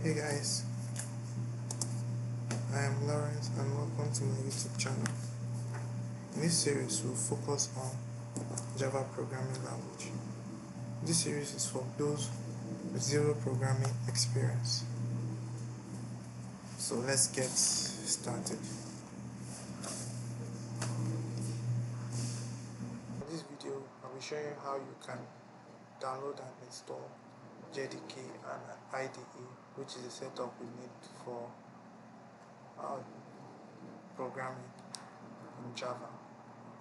Hey guys, I am Lawrence and welcome to my YouTube channel. In this series, we'll focus on Java programming language. This series is for those with zero programming experience. So let's get started. In this video, I'll be showing you how you can download and install JDK and an IDE, which is the setup we need for programming in Java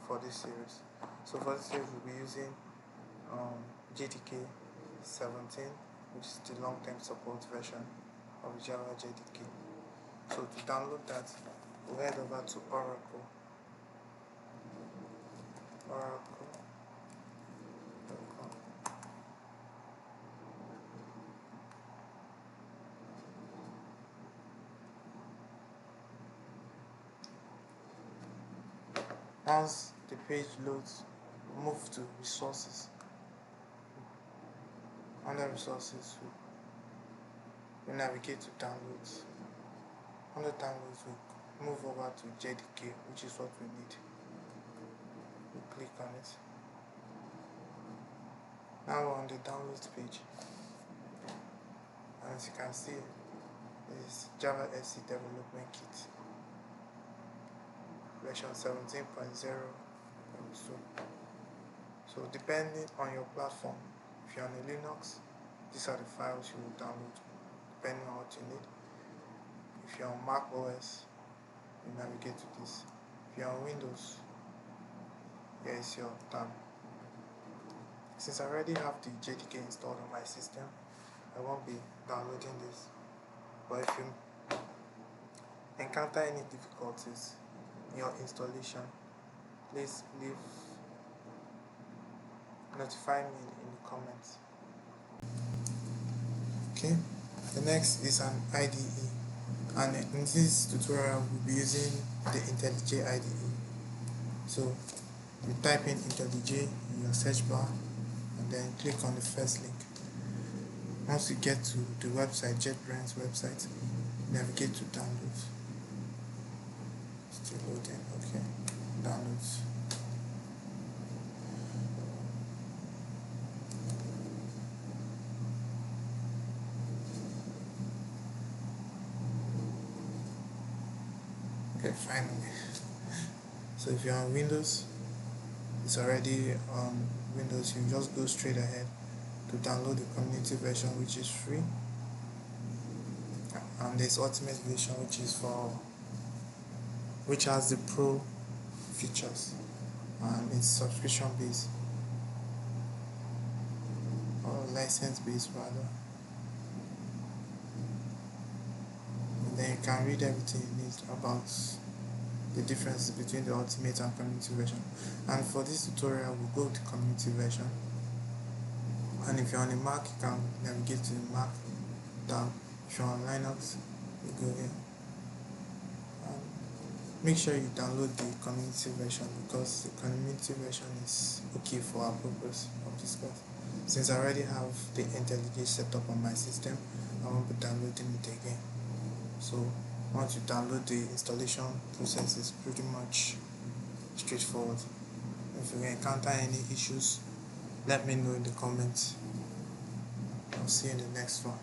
for this series. So for this series, we'll be using JDK 17, which is the long-term support version of Java JDK. So to download that, we'll head over to Oracle. Once the page loads, move to resources. Under resources, we navigate to downloads. Under downloads, we move over to JDK, which is what we need. We click on it. Now we're on the downloads page. And as you can see, this is Java SE Development Kit version 17.0. So depending on your platform, if you're on a Linux, these are the files you will download depending on what you need. If you're on Mac OS, you navigate to this. If you're on Windows, here is your tab. Since I already have the JDK installed on my system, I won't be downloading this. But if you encounter any difficulties in your installation, please notify me in the comments. Okay, the next is an IDE, and in this tutorial we'll be using the IntelliJ IDE. So you type in IntelliJ in your search bar and then click on the first link. Once you get to the website, JetBrains website, navigate to downloads. Still loading, okay, downloads. Okay, finally. So if you're on Windows, it's already on Windows, you just go straight ahead to download the community version, which is free. And there's Ultimate version, which has the pro features, and it's subscription based or license based rather. And then you can read everything you need about the differences between the Ultimate and community version. And for this tutorial, we'll go with the community version. And if you're on a Mac, you can navigate to the Mac tab. If you're on Linux, you go here. And make sure you download the community version, because the community version is okay for our purpose of this class. Since I already have the IntelliJ set up on my system, I won't be downloading it again. So once you download, the installation process is pretty much straightforward. If you encounter any issues, let me know in the comments. I'll see you in the next one.